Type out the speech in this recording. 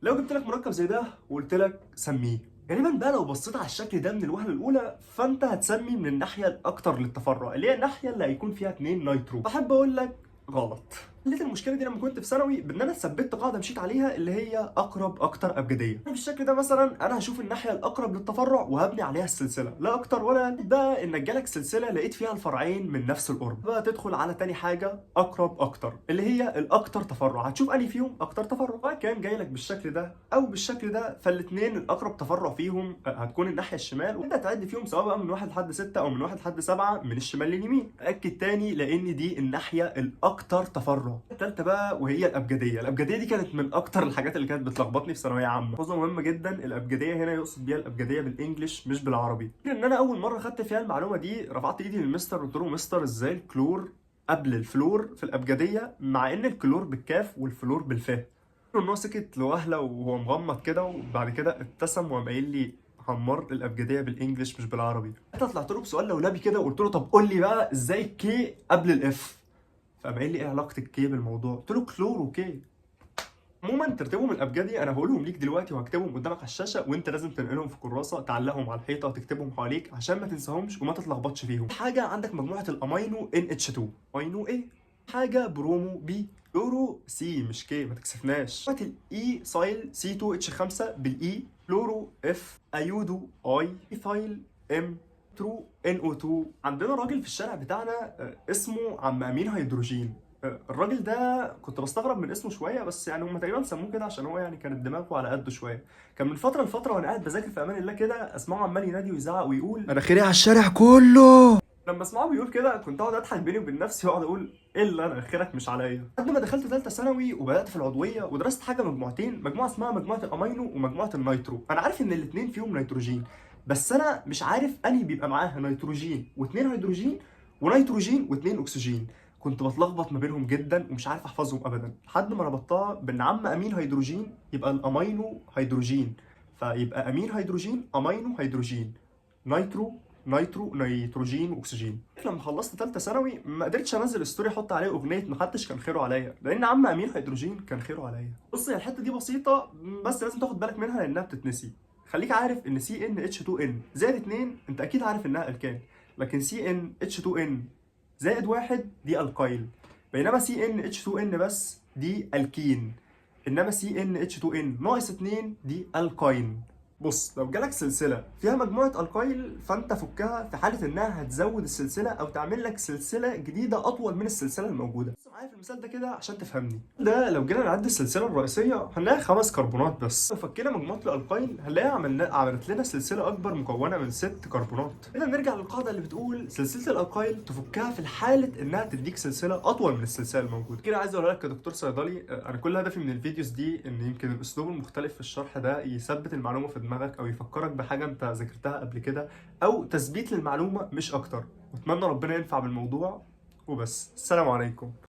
لو جبت لك مركب زي ده وقلت لك سميه، غالبا بقى لو بصيت على الشكل ده من الوهله الاولى فانت هتسمي من الناحيه الاكثر للتفرع، اللي هي الناحيه اللي هيكون فيها 2 نايترو. بحب اقول لك غلط. حليت المشكله دي لما كنت في ثانوي بان انا ثبت قاعده مشيت عليها اللي هي اقرب اكتر ابجديه. بالشكل ده مثلا انا هشوف الناحيه الاقرب للتفرع وهبني عليها السلسله، لا اكتر ولا أقل. ده انك جالك سلسله لقيت فيها الفرعين من نفس القرب، بقى تدخل على تاني حاجه اقرب اكتر اللي هي الاكتر تفرع، هتشوف انهي فيهم اكتر تفرع. سواء كان جاي لك بالشكل ده او بالشكل ده، فالاثنين الاقرب تفرع فيهم هتكون الناحيه الشمال، وانت هتعد فيهم سواء بقى من 1 لحد 6 او من 1 لحد 7 من الشمال لليمين. اكد تاني لان دي الناحيه الاكتر تفرع. الثالثه بقى وهي الابجديه. الابجديه دي كانت من اكتر الحاجات اللي كانت بتلخبطني في ثانويه عامه. خطوه مهمه جدا، الابجديه هنا يقصد بيها الابجديه بالانجلش مش بالعربي. ان انا اول مره خدت فيها المعلومه دي رفعت ايدي للمستر قلت له مستر ازاي الكلور قبل الفلور في الابجديه مع ان الكلور بالكاف والفلور بالفاء. ان هو سكت لوهله وهو مغمض كده، وبعد كده ابتسم وقام قايل لي حمار الابجديه بالانجلش مش بالعربي. انت طلعت له بسؤال لولبي كده وقلت له طب قول لي بقى ازاي الكي قبل الاف، فقام قايل لي ايه علاقه الكي بالموضوع؟ قلت له كلور وكي. عموما ترتيبهم الابجدي انا هقولهم ليك دلوقتي وهكتبهم قدامك على الشاشه، وانت لازم تنقلهم في كراسه تعلقهم على الحيطه وتكتبهم حواليك عشان ما تنساهمش وما تتلخبطش فيهم. حاجه عندك مجموعه الامينو NH2، امينو ايه، حاجه برومو بي، فلورو سي مش كي ما تكسفناش، مجموعه الاي سايل C2H5 بالاي، فلورو اف، ايودو اي، ايثايل ام، ترو NO2. عندنا راجل في الشارع بتاعنا اسمه عم امين هيدروجين. الراجل ده كنت بستغرب من اسمه شويه، بس يعني هم تقريبا سموه كده عشان هو يعني كانت دماغه على قده شويه. كان من فتره لفتره وانا قاعد بذاكر في امان الله كده اسمعه عمال ينادي ويزعق ويقول انا خيري على الشارع كله. لما اسمعه بيقول كده كنت اقعد اضحك بيني وبين نفسي واقعد اقول ايه اللي انا خيرك مش عليا. لحد ما دخلت ثالثه ثانوي وبدات في العضويه ودرست حاجه مجموعتين، مجموعه اسمها مجموعه الامينو ومجموعه النيترو. انا عارف ان الاثنين فيهم نيتروجين، بس انا مش عارف انهي بيبقى معاها نيتروجين واثنين هيدروجين ونيتروجين واثنين اكسجين. كنت بتلخبط ما بينهم جدا ومش عارف احفظهم ابدا، لحد ما ربطتها بان عم امين هيدروجين يبقى الامينو هيدروجين، فيبقى امين هيدروجين امينو هيدروجين، نيترو نيتروجين واكسجين. لما خلصت ثالثه ثانوي ما قدرتش انزل ستوري احط عليه اغنيه محدش كان خيره عليا، لان عم امين هيدروجين كان خيره عليا. بص هي الحته دي بسيطه بس لازم تاخد بالك منها لانها بتتنسي. خليك عارف ان CnH2n زائد 2 انت اكيد عارف انها الكان، لكن CnH2n زائد 1 دي القايل، بينما CnH2n بس دي الكين، انما CnH2n ناقص 2 دي الكاين. بص لو جالك سلسله فيها مجموعه القايل فانت فكها في حاله انها هتزود السلسله او تعمل لك سلسله جديده اطول من السلسله الموجوده. بص معايا في المثال ده كده عشان تفهمني. ده لو جينا نعد السلسله الرئيسيه هنلاقي 5 كربونات بس، لو فكينا مجموعه الالقايل هنلاقيها عملت لنا سلسله اكبر مكونه من 6 كربونات. اذا نرجع للقاعده اللي بتقول سلسله الالقايل تفكها في الحاله انها تديك سلسله اطول من السلسله الموجوده. كده عايز اقول لك كدكتور صيدلي انا كل هدفي من الفيديوز دي ان يمكن الاسلوب المختلف في الشرح ده يثبت المعلومه في دماغك او يفكرك بحاجه انت ذاكرتها قبل كده، او تثبيت للمعلومه مش اكتر. واتمنى ربنا ينفع بالموضوع وبس. السلام عليكم.